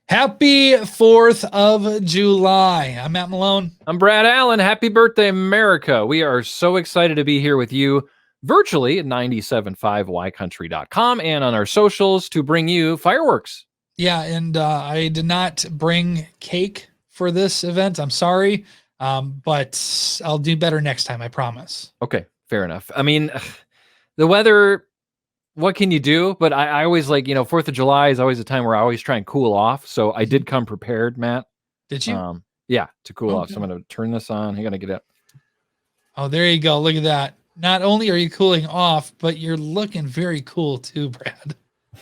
Happy 4th of July. I'm Matt Malone. I'm Brad Allen. Happy birthday, America. We are so excited to be here with you virtually at 975ycountry.com and on our socials to bring you fireworks. Yeah, and I did not bring cake for this event. I'm sorry, but I'll do better next time, I promise. Okay, fair enough. I mean, the weather, what can you do? But I always 4th of July is always a time where I always try and cool off. So I did come prepared, Matt. Did you? Yeah, to cool off. Okay. So I'm going to turn this on. You're going to get it. Oh, there you go. Look at that. Not only are you cooling off, but you're looking very cool too, Brad.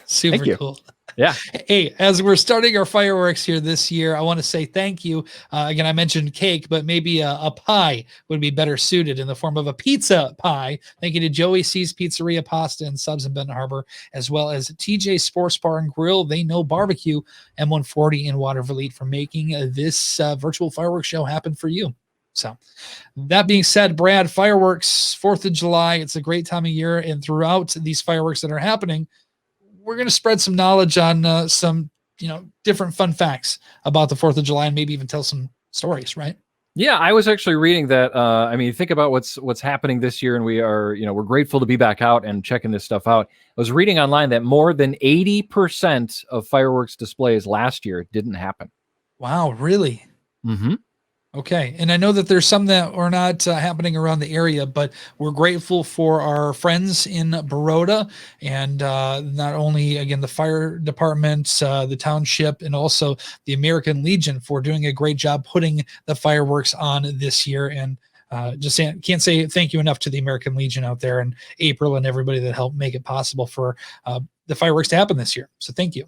Super Thank you. cool. Yeah. Hey, as we're starting our fireworks here this year, I want to say thank you. Again, I mentioned cake, but maybe a pie would be better suited in the form of a pizza pie. Thank you to Joey C's Pizzeria, Pasta and Subs in Benton Harbor, as well as TJ Sports Bar and Grill. They know barbecue, M140 in Watervliet, for making this virtual fireworks show happen for you. So that being said, Brad, fireworks, 4th of July, it's a great time of year. And throughout these fireworks that are happening, we're going to spread some knowledge on some, different fun facts about the 4th of July and maybe even tell some stories, right? Yeah, I was actually reading that. Think about what's happening this year, and we're grateful to be back out and checking this stuff out. I was reading online that more than 80% of fireworks displays last year didn't happen. Wow, really? Mm-hmm. Okay. And I know that there's some that are not happening around the area, but we're grateful for our friends in Baroda and not only, again, the fire department, the township, and also the American Legion for doing a great job putting the fireworks on this year. And can't say thank you enough to the American Legion out there in April and everybody that helped make it possible for the fireworks to happen this year. So thank you.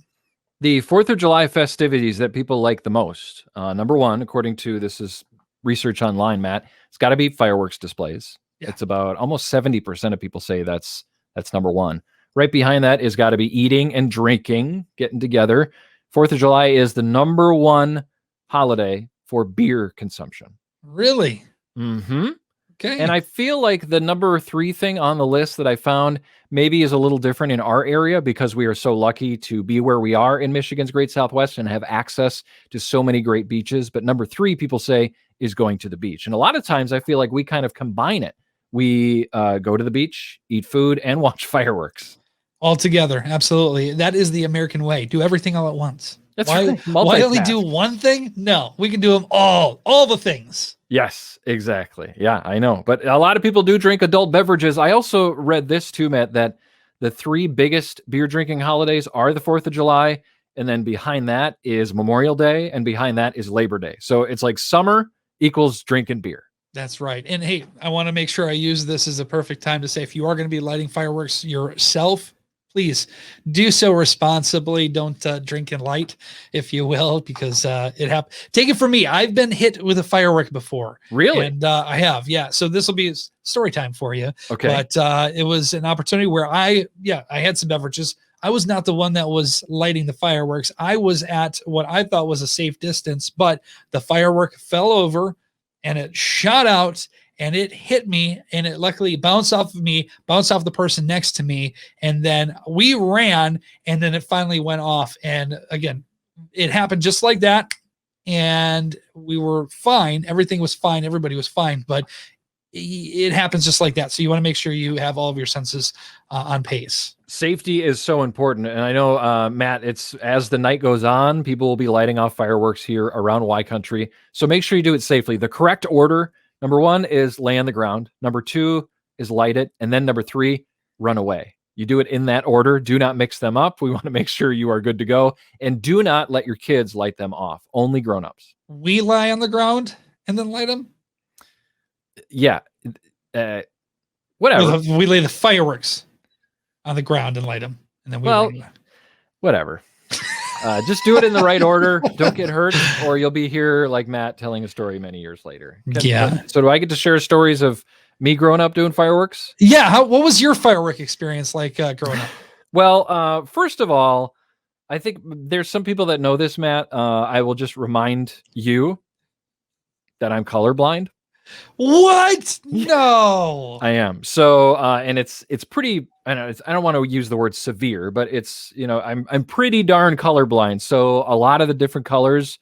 The 4th of July festivities that people like the most. Number one, according to this is research online, Matt, it's got to be fireworks displays. Yeah. It's about almost 70% of people say that's number one. Right behind that is got to be eating and drinking, getting together. 4th of July is the number one holiday for beer consumption. Really? Mm-hmm. Okay. And I feel like the number 3 thing on the list that I found maybe is a little different in our area because we are so lucky to be where we are in Michigan's Great Southwest and have access to so many great beaches. But number 3, people say, is going to the beach. And a lot of times I feel like we kind of combine it. We go to the beach, eat food, and watch fireworks. All together. Absolutely. That is the American way. Do everything all at once. That's why, right. Why only do one thing? No, we can do them all the things. Yes, exactly. Yeah, I know. But a lot of people do drink adult beverages. I also read this too, Matt, that the 3 biggest beer drinking holidays are the 4th of July. And then behind that is Memorial Day. And behind that is Labor Day. So it's like summer equals drinking beer. That's right. And hey, I want to make sure I use this as a perfect time to say, if you are going to be lighting fireworks yourself, please do so responsibly. Don't drink and light, if you will, because it happened. Take it from me. I've been hit with a firework before. Really? And I have. Yeah. So this will be story time for you. Okay. But it was an opportunity where I had some beverages. I was not the one that was lighting the fireworks. I was at what I thought was a safe distance, but the firework fell over and it shot out. And it hit me, and it luckily bounced off of me, bounced off the person next to me, and then we ran, and then it finally went off. And again, it happened just like that, and we were fine. Everything was fine. Everybody was fine, but it happens just like that. So you want to make sure you have all of your senses on pace. Safety is so important. And I know, Matt, it's as the night goes on, people will be lighting off fireworks here around Y Country. So make sure you do it safely. The correct order: number 1 is lay on the ground. Number 2 is light it. And then number 3, run away. You do it in that order. Do not mix them up. We want to make sure you are good to go. And do not let your kids light them off. Only grown-ups. We lie on the ground and then light them? Yeah. Whatever. We lay the fireworks on the ground and light them. And then we run away. Whatever. Just do it in the right order. Don't get hurt, or you'll be here like Matt telling a story many years later. Yeah. So do I get to share stories of me growing up doing fireworks? Yeah. What was your firework experience like growing up? Well, first of all, I think there's some people that know this, Matt. I will just remind you that I'm colorblind. What? No. I am. So, and it's pretty. I know I don't want to use the word severe, but it's I'm pretty darn colorblind. So a lot of the different colors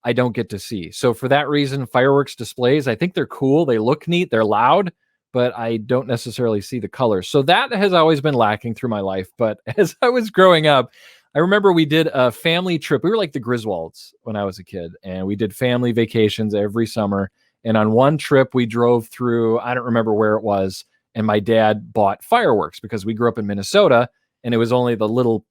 I don't get to see. So for that reason, fireworks displays, I think they're cool. They look neat. They're loud, but I don't necessarily see the colors. So that has always been lacking through my life. But as I was growing up, I remember we did a family trip. We were like the Griswolds when I was a kid, and we did family vacations every summer. And on one trip, we drove through, I don't remember where it was, and my dad bought fireworks because we grew up in Minnesota, and it was only the little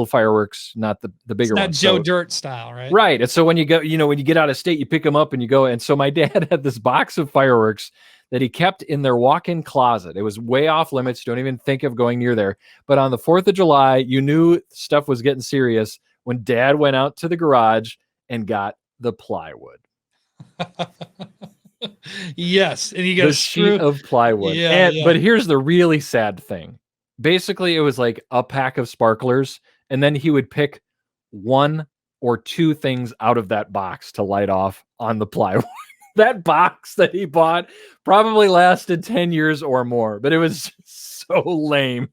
fireworks, not the bigger It's not ones. Joe So, Dirt style, right? right. And so when you go, when you get out of state, you pick them up and you go. And so my dad had this box of fireworks that he kept in their walk-in closet. It was way off limits. Don't even think of going near there. But on the 4th of July, you knew stuff was getting serious when Dad went out to the garage and got the plywood. Yes, and you got a sheet of plywood. Yeah, But here's the really sad thing. Basically, it was like a pack of sparklers, and then he would pick 1 or 2 things out of that box to light off on the plywood. That box that he bought probably lasted 10 years or more, but it was so lame.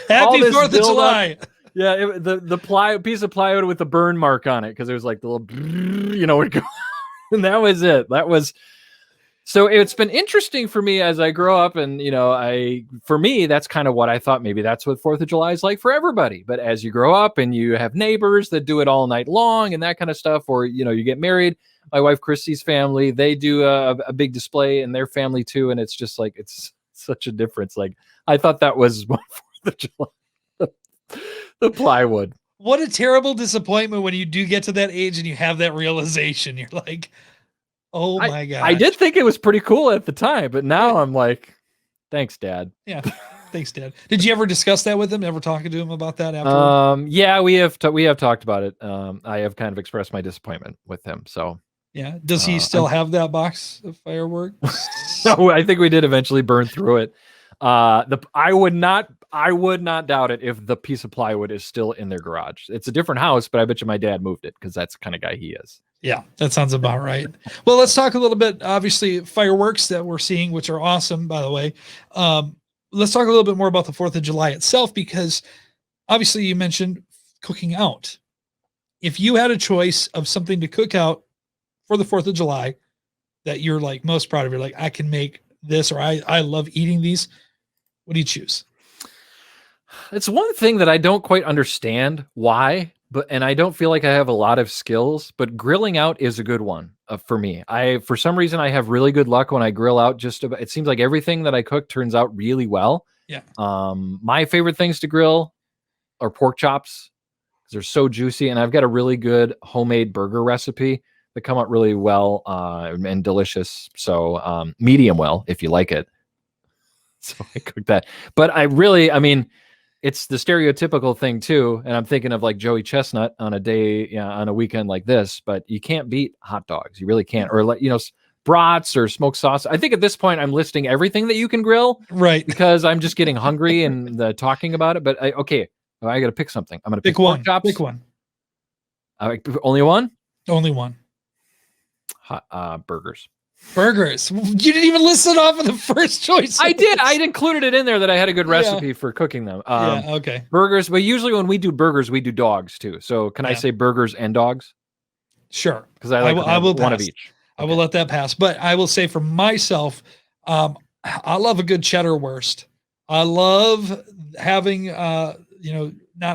Happy 4th of July. Yeah, the piece of plywood with the burn mark on it, because it was like the little, would go. And that was it. So it's been interesting for me as I grow up, and for me, that's kind of what I thought. Maybe that's what 4th of July is like for everybody. But as you grow up and you have neighbors that do it all night long and that kind of stuff, or you get married. My wife Christy's family, they do a big display in their family too, and it's just like it's such a difference. Like I thought that was 4th of July, the plywood. What a terrible disappointment when you do get to that age and you have that realization. You're like, oh my God. I did think it was pretty cool at the time, but now I'm like, thanks, Dad. Yeah. Thanks, Dad. Did you ever discuss that with him? Ever talking to him about that afterward? Yeah, we have talked about it. I have kind of expressed my disappointment with him. So yeah. Does he still have that box of fireworks? No, I think we did eventually burn through it. I would not doubt it if the piece of plywood is still in their garage. It's a different house, but I bet you my dad moved it because that's the kind of guy he is. Yeah, that sounds about right. Well, let's talk a little bit, obviously, fireworks that we're seeing, which are awesome, by the way. Let's talk a little bit more about the 4th of July itself, because obviously you mentioned cooking out. If you had a choice of something to cook out for the 4th of July that you're like most proud of, you're like, I can make this, or I love eating these, what do you choose? It's one thing that I don't quite understand why, and I don't feel like I have a lot of skills, but grilling out is a good one for me. For some reason, I have really good luck when I grill out. It seems like everything that I cook turns out really well. Yeah. My favorite things to grill are pork chops because they're so juicy, and I've got a really good homemade burger recipe that come out really well and delicious. So medium well, if you like it. So I cook that. But it's the stereotypical thing too. And I'm thinking of like Joey Chestnut on a weekend like this, but you can't beat hot dogs. You really can't. Or brats or smoked sauce. I think at this point I'm listing everything that you can grill. Right. Because I'm just getting hungry and talking about it. But I got to pick something. I'm going to pick one. Chops. Pick one. Only one? Only one. Burgers. Burgers. You didn't even list it off of the first choice. I did. I included it in there that I had a good recipe for cooking them. Okay. Burgers, but usually when we do burgers, we do dogs too. So can I say burgers and dogs? Sure. Because I will one of each. I will let that pass. But I will say for myself, I love a good cheddar wurst. I love having, not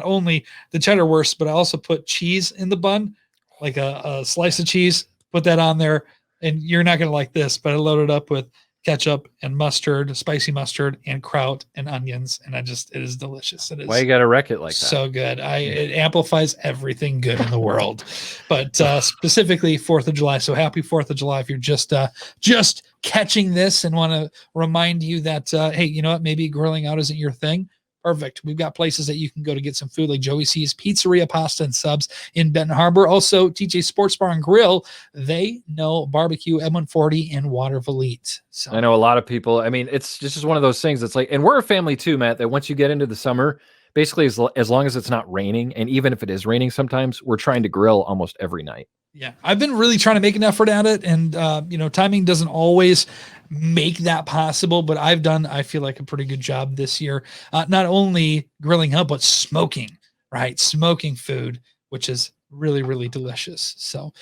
only the cheddar wurst, but I also put cheese in the bun, like a slice of cheese, put that on there. And you're not going to like this, but I loaded up with ketchup and mustard, spicy mustard, and kraut and onions. And it is delicious. It is. Why you got to wreck it like that? So good. It amplifies everything good in the world, but specifically 4th of July. So happy 4th of July. If you're just catching this and want to remind you that, hey, you know what? Maybe grilling out isn't your thing. Perfect. We've got places that you can go to get some food, like Joey C's Pizzeria Pasta and Subs in Benton Harbor. Also, TJ Sports Bar and Grill. They know barbecue at 140 in Watervliet. So I know a lot of people. It's just one of those things. It's like, and we're a family too, Matt, that once you get into the summer, basically as long as it's not raining, and even if it is raining sometimes, we're trying to grill almost every night. Yeah, I've been really trying to make an effort at it, and timing doesn't always make that possible, but I've done, I feel like, a pretty good job this year. Not only grilling up, but smoking, right? Smoking food, which is really, really delicious. So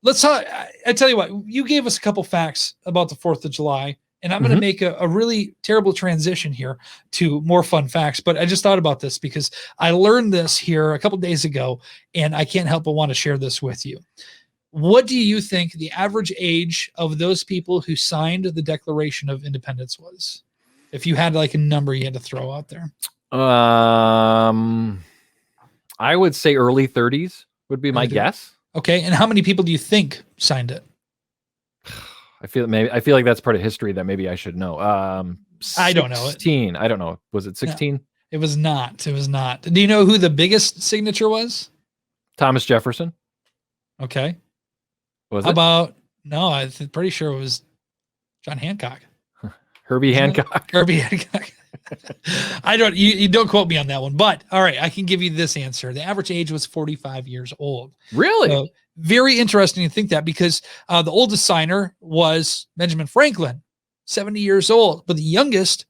let's talk. I tell you what, you gave us a couple facts about the 4th of July, and I'm going to make a really terrible transition here to more fun facts. But I just thought about this because I learned this here a couple days ago, and I can't help but want to share this with you. What do you think the average age of those people who signed the Declaration of Independence was? If you had like a number you had to throw out there. I would say early 30s would be my guess. Okay. And how many people do you think signed it? I feel like that's part of history that maybe I should know. I don't know it. 16. I don't know. Was it 16? No, it was not. It was not. Do you know who the biggest signature was? Thomas Jefferson. Okay. Was How it? about, no, I'm pretty sure it was John Hancock. Herbie Hancock. Herbie Hancock. I don't, you don't quote me on that one, but all right, I can give you this answer. The average age was 45 years old. Really? So, very interesting to think that, because the oldest signer was Benjamin Franklin, 70 years old, but the youngest,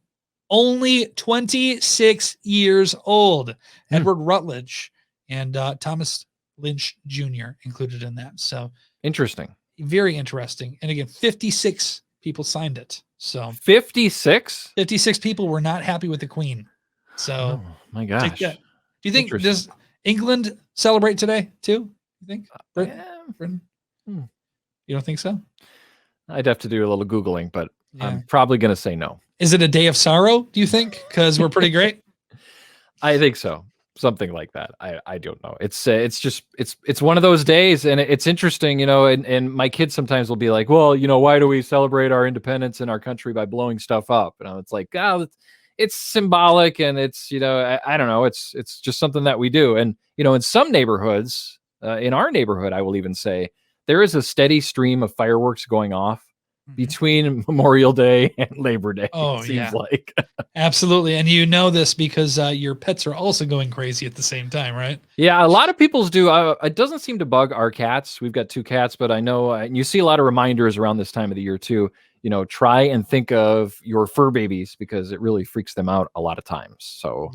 only 26 years old, Edward Rutledge, and Thomas Lynch Jr. included in that. So interesting. Very interesting. And again, 56 people signed it. So 56 people were not happy with the Queen. So my gosh. Do you think, does England celebrate today too? You think? Britain? You don't think so? I'd have to do a little Googling, but I'm probably going to say no. Is it a day of sorrow, do you think? Because we're pretty great. I think so. Something like that. I don't know. It's one of those days, and it's interesting, and my kids sometimes will be like, well, why do we celebrate our independence in our country by blowing stuff up? And it's like, it's symbolic, and it's, I don't know. It's just something that we do. And, in some neighborhoods, in our neighborhood, I will even say there is a steady stream of fireworks going off between Memorial Day and Labor Day. Oh, it seems like. Absolutely. And you know this because your pets are also going crazy at the same time, right? Yeah, a lot of people's do. It doesn't seem to bug our cats. We've got 2 cats, but I know you see a lot of reminders around this time of the year too. Try and think of your fur babies, because it really freaks them out a lot of times. So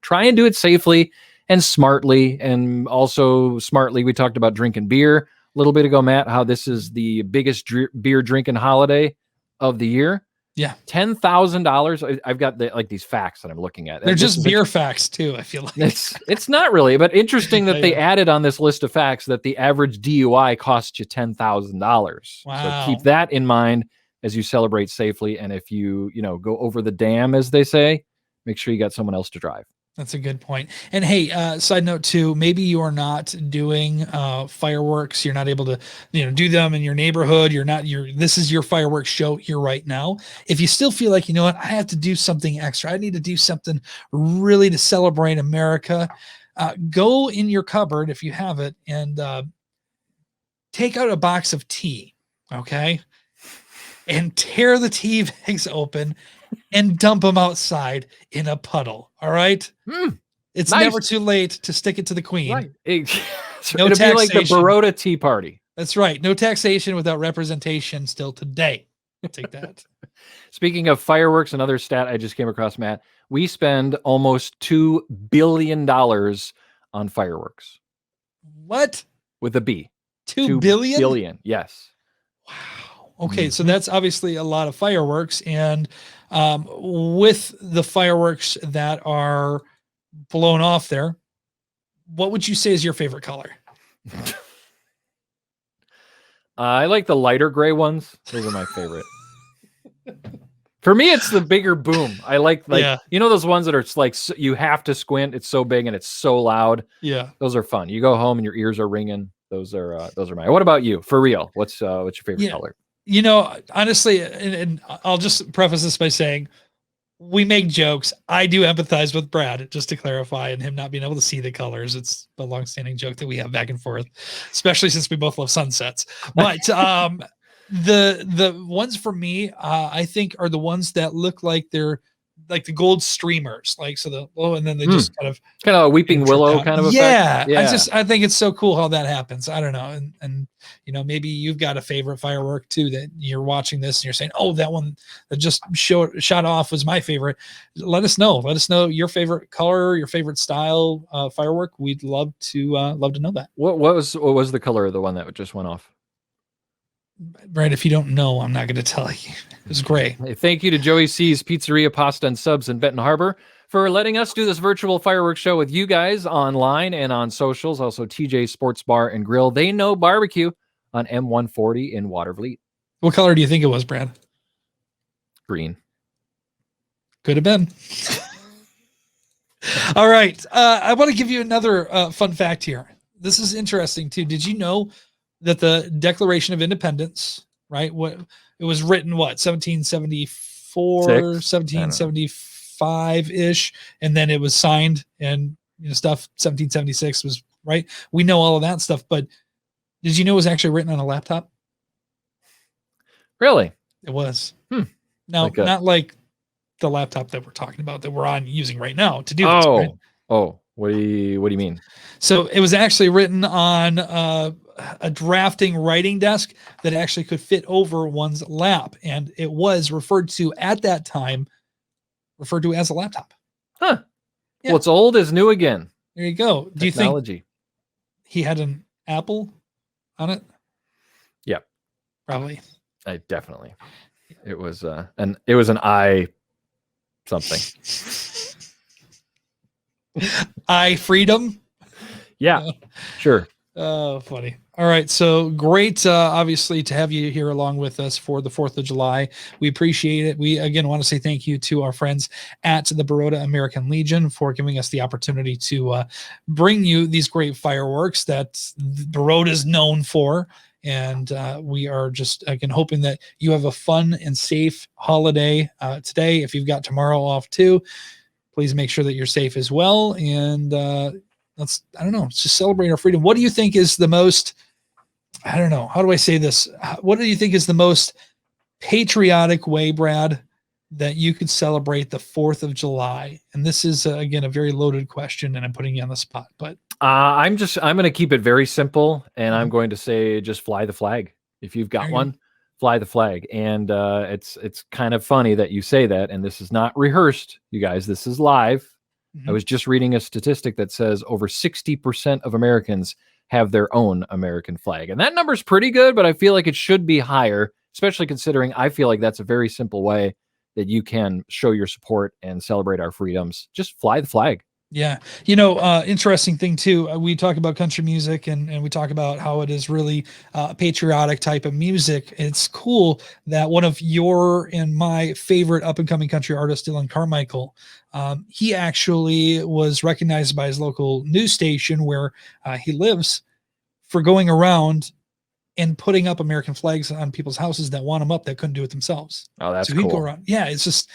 try and do it safely and smartly. And also smartly, we talked about drinking beer a little bit ago, Matt, how this is the biggest beer drinking holiday of the year. Yeah. $10,000. I've got these facts that I'm looking at. They're just beer facts too, I feel like. It's not really, but interesting that they added on this list of facts that the average DUI costs you $10,000. Wow. So keep that in mind as you celebrate safely. And if you, go over the dam, as they say, make sure you got someone else to drive. That's a good point. And hey, side note too, maybe you are not doing fireworks. You're not able to, do them in your neighborhood. This is your fireworks show here right now. If you still feel like, I have to do something extra, I need to do something really to celebrate America, go in your cupboard, if you have it, and take out a box of tea. Okay. And tear the tea bags open and dump them outside in a puddle. All right. It's never too late to stick it to the Queen. Right. No It'll be like the Baroda Tea Party. That's right. No taxation without representation still today. Take that. Speaking of fireworks, another stat I just came across, Matt, we spend almost $2 billion on fireworks. What? With a B. 2 billion? Billion. Yes. Wow. Okay, so that's obviously a lot of fireworks, and with the fireworks that are blown off there, what would you say is your favorite color? I like the lighter gray ones. Those are my favorite. For me, it's the bigger boom. I like those ones that are like you have to squint. It's so big and it's so loud. Yeah, those are fun. You go home and your ears are ringing. Those are mine. What about you? For real, what's your favorite color? Honestly, and I'll just preface this by saying we make jokes. I do empathize with Brad, just to clarify, and him not being able to see the colors. It's a longstanding joke that we have back and forth, especially since we both love sunsets. But the ones for me, I think, are the ones that look like they're like the gold streamers, like and then they just kind of a weeping willow kind of effect. I think it's so cool how that happens. I don't know, and maybe you've got a favorite firework too that you're watching this and you're saying, oh, that one that just shot off was my favorite. Let us know your favorite color, your favorite style firework. We'd love to know that. What was the color of the one that just went off? Right, if you don't know, I'm not going to tell you. It was gray. Hey, thank you to Joey C's Pizzeria, Pasta and Subs in Benton Harbor for letting us do this virtual fireworks show with you guys online and on socials. Also, TJ Sports Bar and Grill. They know barbecue on M140 in Watervliet. What color do you think it was, Brad? Green. Could have been. All right. I want to give you another fun fact here. This is interesting, too. Did you know that the Declaration of Independence, right? It was written, 1774, 1775-ish, and then it was signed and 1776 was right. We know all of that stuff, but did you know it was actually written on a laptop? Really? It was. Now, not like the laptop that we're talking about that we're using right now to do this. Right? Oh, what do you mean? So it was actually written on a drafting writing desk that actually could fit over one's lap, and it was referred to at that time as a laptop. Huh. Yeah. What's old is new again. There you go. Do you think he had an Apple on it? Yeah, probably. Definitely. It was an I something. I freedom. Yeah, sure. Oh, funny. All right. So great, obviously, to have you here along with us for the 4th of July. We appreciate it. We, again, want to say thank you to our friends at the Baroda American Legion for giving us the opportunity to bring you these great fireworks that Baroda is known for. And we are just, again, hoping that you have a fun and safe holiday today. If you've got tomorrow off, too, please make sure that you're safe as well. And let's just celebrate our freedom. What do you think is the most, I don't know, how do I say this? What do you think is the most patriotic way, Brad, that you could celebrate the 4th of July? And this is, again, a very loaded question, and I'm putting you on the spot, but I'm going to keep it very simple, and I'm going to say just fly the flag. If you've got one, fly the flag. And it's kind of funny that you say that, and this is not rehearsed, you guys. This is live. I was just reading a statistic that says over 60% of Americans have their own American flag. And that number is pretty good, but I feel like it should be higher, especially considering I feel like that's a very simple way that you can show your support and celebrate our freedoms. Just fly the flag. Yeah. Interesting thing too. We talk about country music and we talk about how it is really patriotic type of music. It's cool that one of your and my favorite up and coming country artist, Dylan Carmichael, he actually was recognized by his local news station where he lives for going around and putting up American flags on people's houses that want them up that couldn't do it themselves. Oh, that's cool. Go around. Yeah, it's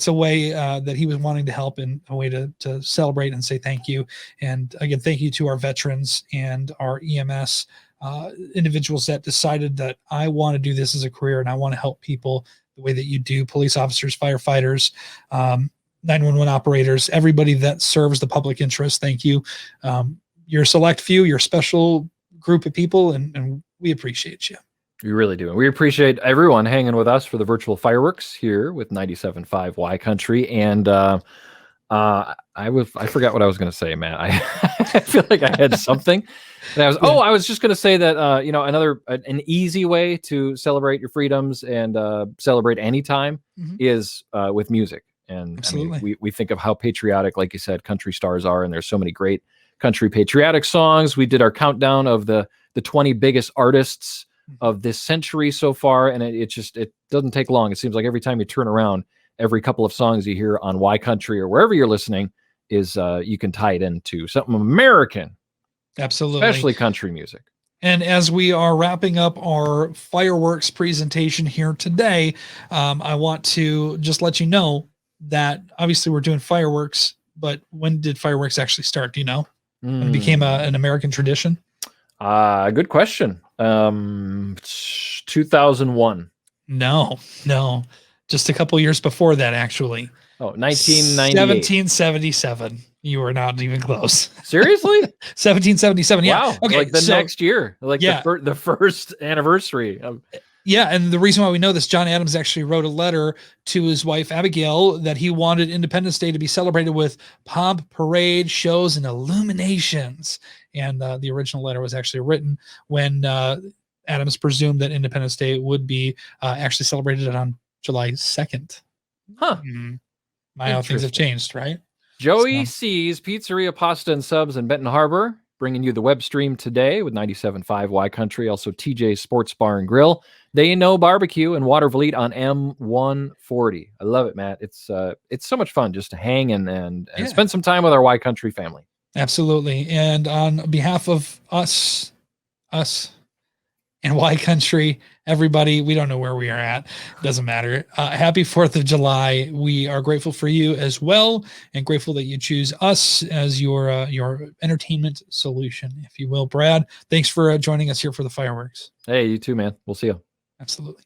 a way that he was wanting to help and a way to celebrate and say thank you. And again, thank you to our veterans and our EMS individuals that decided that I want to do this as a career and I want to help people the way that you do. Police officers, firefighters, 911 operators, everybody that serves the public interest. Thank you. You're a select few, you're a special group of people, and we appreciate you. We really do. And we appreciate everyone hanging with us for the virtual fireworks here with 97.5 Y Country. And I forgot what I was going to say, Matt. I feel like I had something. And I was just going to say that, an easy way to celebrate your freedoms and celebrate anytime is with music. And I mean, we think of how patriotic, like you said, country stars are. And there's so many great country patriotic songs. We did our countdown of the 20 biggest artists of this century so far, and it doesn't take long. It seems like every time you turn around, every couple of songs you hear on Y Country or wherever you're listening is you can tie it into something American. Absolutely. Especially country music. And as we are wrapping up our fireworks presentation here today, I want to just let you know that obviously we're doing fireworks, but when did fireworks actually start? Do you know? When it became an American tradition? Good question. 2001. No, just a couple years before that, actually. Oh, 1998. 1777. You were not even close. Seriously? 1777. Yeah. Wow. Okay. Like the so, next year, like Yeah. the first anniversary of. Yeah, and the reason why we know this, John Adams actually wrote a letter to his wife Abigail that he wanted Independence Day to be celebrated with pomp, parade, shows, and illuminations. And the original letter was actually written when Adams presumed that Independence Day would be actually celebrated on July 2nd. Huh. How things have changed, right? Joey C's Pizzeria, Pasta, and Subs in Benton Harbor, bringing you the web stream today with 97.5 Y Country, also TJ's Sports Bar and Grill. They Know Barbecue and Watervliet on M140. I love it, Matt. It's so much fun just to hang and spend some time with our Y Country family. Absolutely. And on behalf of us and Y Country, everybody, we don't know where we are at. Doesn't matter. Happy 4th of July. We are grateful for you as well, and grateful that you choose us as your entertainment solution, if you will. Brad, thanks for joining us here for the fireworks. Hey, you too, man. We'll see you. Absolutely.